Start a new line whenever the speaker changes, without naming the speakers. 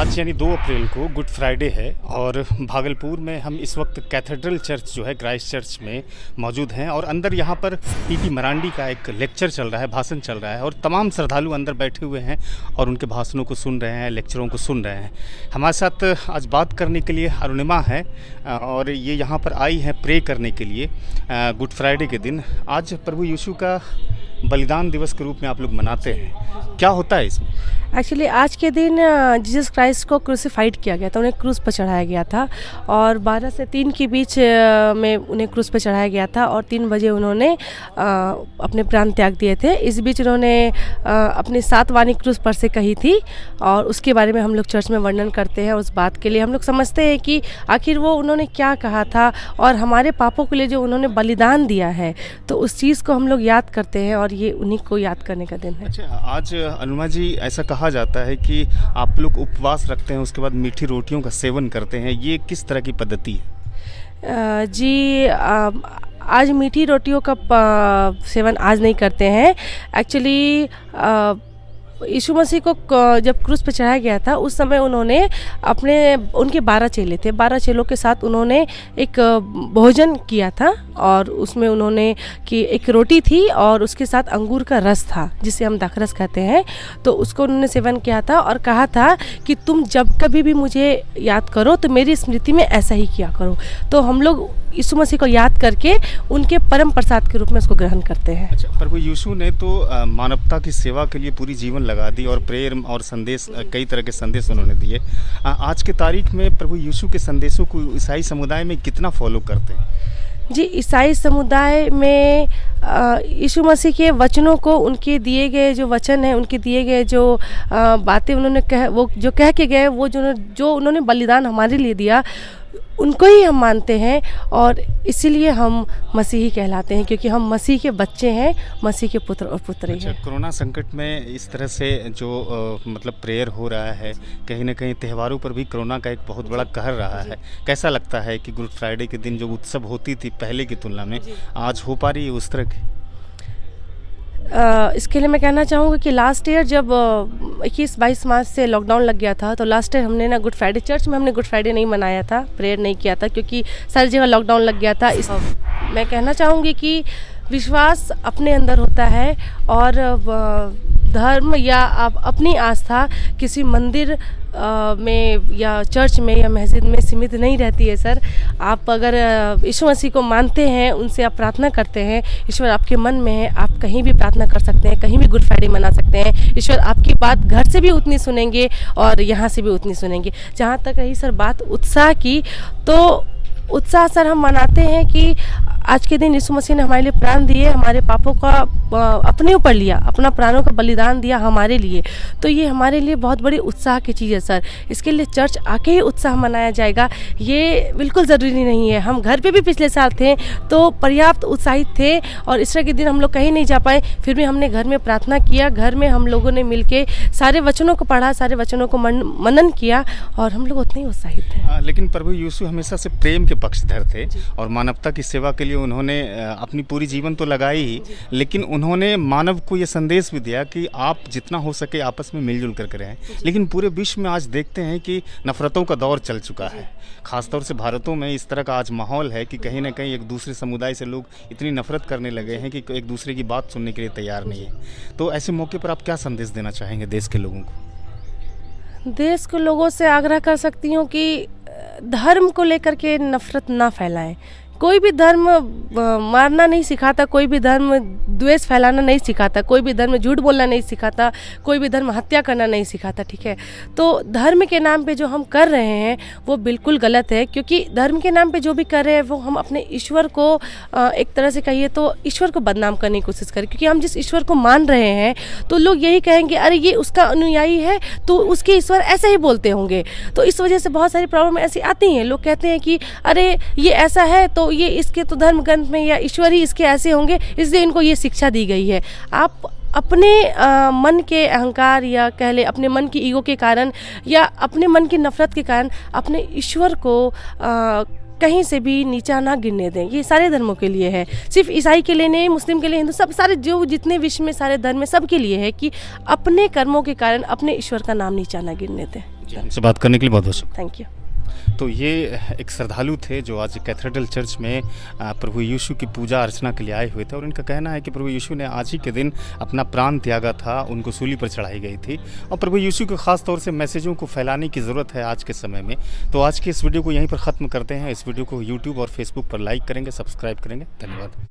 आज यानी 2 अप्रैल को गुड फ्राइडे है और भागलपुर में हम इस वक्त कैथेड्रल चर्च जो है क्राइस्ट चर्च में मौजूद हैं और अंदर यहाँ पर पीपी मरांडी का एक लेक्चर चल रहा है, भाषण चल रहा है और तमाम श्रद्धालु अंदर बैठे हुए हैं और उनके भाषणों को सुन रहे हैं, लेक्चरों को सुन रहे हैं। हमारे साथ आज बात करने के लिए अरुणिमा है और ये यहाँ पर आई हैं प्रे करने के लिए गुड फ्राइडे के दिन। आज प्रभु यीशु का बलिदान दिवस के रूप में आप लोग मनाते हैं, क्या होता है इसमें?
एक्चुअली आज के दिन जीसस क्राइस्ट को क्रूसिफाइड किया गया था, उन्हें क्रूस पर चढ़ाया गया था और 12 से 3 के बीच में उन्हें क्रूस पर चढ़ाया गया था और 3 बजे उन्होंने अपने प्राण त्याग दिए थे। इस बीच उन्होंने अपनी 7 वाणी क्रूस पर से कही थी और उसके बारे में हम लोग चर्च में वर्णन करते हैं। उस बात के लिए हम लोग समझते हैं कि आखिर वो उन्होंने क्या कहा था और हमारे पापों के लिए जो उन्होंने बलिदान दिया है, तो उस चीज़ को हम लोग याद करते हैं और ये उन्हीं को याद करने का दिन है।
अच्छा, आज अनुमा जी ऐसा कहा जाता है कि आप लोग उपवास रखते हैं, उसके बाद मीठी रोटियों का सेवन करते हैं, ये किस तरह की पद्धति है?
जी आज मीठी रोटियों का सेवन आज नहीं करते हैं। एक्चुअली यीशु मसीह को जब क्रूस पर चढ़ाया गया था उस समय उन्होंने उनके 12 चेले थे, 12 चेलों के साथ उन्होंने एक भोजन किया था और उसमें उन्होंने कि एक रोटी थी और उसके साथ अंगूर का रस था जिसे हम दाखरस कहते हैं, तो उसको उन्होंने सेवन किया था और कहा था कि तुम जब कभी भी मुझे याद करो तो मेरी स्मृति में ऐसा ही किया करो। तो हम लोग यीशु मसीह को याद करके उनके परम प्रसाद के रूप में उसको ग्रहण करते हैं।
अच्छा, प्रभु यीशु ने तो मानवता की सेवा के लिए पूरी जीवन लगा दी और प्रेयर और संदेश, कई तरह के संदेश उन्होंने दिए। आज के तारीख में प्रभु यीशु के संदेशों को ईसाई समुदाय में कितना फॉलो करते हैं?
जी, ईसाई समुदाय में यीशु मसीह के वचनों को, उनके दिए गए जो वचन हैं, उनके दिए गए जो बातें उन्होंने कह के गए, वो जो उन्होंने बलिदान हमारे लिए दिया, उनको ही हम मानते हैं और इसीलिए हम मसीही कहलाते हैं, क्योंकि हम मसीह के बच्चे हैं, मसीह के पुत्र और पुत्री हैं।
कोरोना संकट में इस तरह से जो मतलब प्रेयर हो रहा है, कहीं ना कहीं त्योहारों पर भी कोरोना का एक बहुत बड़ा कहर रहा है। कैसा लगता है कि गुड फ्राइडे के दिन जो उत्सव होती थी पहले की तुलना में आज हो पा रही है उस तरह की?
इसके लिए मैं कहना चाहूँगी कि लास्ट ईयर जब 21-22 मार्च से लॉकडाउन लग गया था, तो लास्ट ईयर हमने ना गुड फ्राइडे चर्च में हमने गुड फ्राइडे नहीं मनाया था, प्रेयर नहीं किया था, क्योंकि सारी जगह लॉकडाउन लग गया था। मैं कहना चाहूँगी कि विश्वास अपने अंदर होता है और धर्म या आप अपनी आस्था किसी मंदिर में या चर्च में या मस्जिद में सीमित नहीं रहती है सर। आप अगर यीशु मसीह को मानते हैं, उनसे आप प्रार्थना करते हैं, ईश्वर आपके मन में है, आप कहीं भी प्रार्थना कर सकते हैं, कहीं भी गुड फ्राइडे मना सकते हैं। ईश्वर आपकी बात घर से भी उतनी सुनेंगे और यहाँ से भी उतनी सुनेंगे। जहाँ तक रही सर बात उत्साह की, तो उत्साह सर हम मनाते हैं कि आज के दिन यीशु मसीह ने हमारे लिए प्राण दिए, हमारे पापों का अपने ऊपर लिया, अपना प्राणों का बलिदान दिया हमारे लिए, तो ये हमारे लिए बहुत बड़ी उत्साह की चीज़ है सर। इसके लिए चर्च आके ही उत्साह मनाया जाएगा ये बिल्कुल ज़रूरी नहीं है। हम घर पे भी पिछले साल थे तो पर्याप्त उत्साहित थे और ईस्टर के दिन हम लोग कहीं नहीं जा पाए, फिर भी हमने घर में प्रार्थना किया, घर में हम लोगों ने मिलके सारे वचनों को पढ़ा, सारे वचनों को मनन किया और हम लोग उतने ही उत्साहित थे।
लेकिन प्रभु यीशु हमेशा से प्रेम के पक्षधर थे और मानवता की सेवा के लिए उन्होंने अपनी पूरी जीवन तो लगाई ही, लेकिन उन्होंने मानव को ये संदेश भी दिया कि आप जितना हो सके आपस में मिलजुल कर रहें। लेकिन पूरे विश्व में आज देखते हैं कि नफरतों का दौर चल चुका है, खासतौर से भारतों में इस तरह का आज माहौल है कि कहीं ना कहीं एक दूसरे समुदाय से लोग इतनी नफरत करने लगे हैं कि एक दूसरे की बात सुनने के लिए तैयार नहीं है। तो ऐसे मौके पर आप क्या संदेश देना चाहेंगे देश के लोगों को?
देश के लोगों से आग्रह कर सकती हूँ कि धर्म को लेकर के नफरत ना फैलाएं। कोई भी धर्म मारना नहीं सिखाता, कोई भी धर्म द्वेष फैलाना नहीं सिखाता, कोई भी धर्म झूठ बोलना नहीं सिखाता, कोई भी धर्म हत्या करना नहीं सिखाता, ठीक है। तो धर्म के नाम पे जो हम कर रहे हैं वो बिल्कुल गलत है, क्योंकि धर्म के नाम पे जो भी कर रहे हैं वो हम अपने ईश्वर को एक तरह से कहिए तो ईश्वर को बदनाम करने की कोशिश करें, क्योंकि हम जिस ईश्वर को मान रहे हैं तो लोग यही कहेंगे अरे ये उसका अनुयायी है तो उसके ईश्वर ऐसे ही बोलते होंगे। तो इस वजह से बहुत सारी प्रॉब्लम ऐसी आती हैं, लोग कहते हैं कि अरे ये ऐसा है तो ये इसके तो धर्म ग्रंथ में या ईश्वर ही इसके ऐसे होंगे, इसलिए इनको ये शिक्षा दी गई है। आप अपने मन के अहंकार या कह ले अपने मन की ईगो के कारण या अपने मन की नफरत के कारण अपने ईश्वर को कहीं से भी नीचा ना गिरने दें। ये सारे धर्मों के लिए है, सिर्फ ईसाई के लिए नहीं, मुस्लिम के लिए, हिंदू, सब सारे जो जितने विश्व में सारे धर्म है सबके लिए है कि अपने कर्मों के कारण अपने ईश्वर का नाम नीचा ना गिरने दें।
जी, हमसे बात करने के लिए बहुत बहुत शुक्रिया।
Thank you.
तो ये एक श्रद्धालु थे जो आज कैथेड्रल चर्च में प्रभु यीशु की पूजा अर्चना के लिए आए हुए थे, और इनका कहना है कि प्रभु यीशु ने आज ही के दिन अपना प्राण त्यागा था, उनको सूली पर चढ़ाई गई थी, और प्रभु यीशु के ख़ास तौर से मैसेजों को फैलाने की ज़रूरत है आज के समय में। तो आज के इस वीडियो को यहीं पर ख़त्म करते हैं। इस वीडियो को यूट्यूब और फेसबुक पर लाइक करेंगे, सब्सक्राइब करेंगे। धन्यवाद।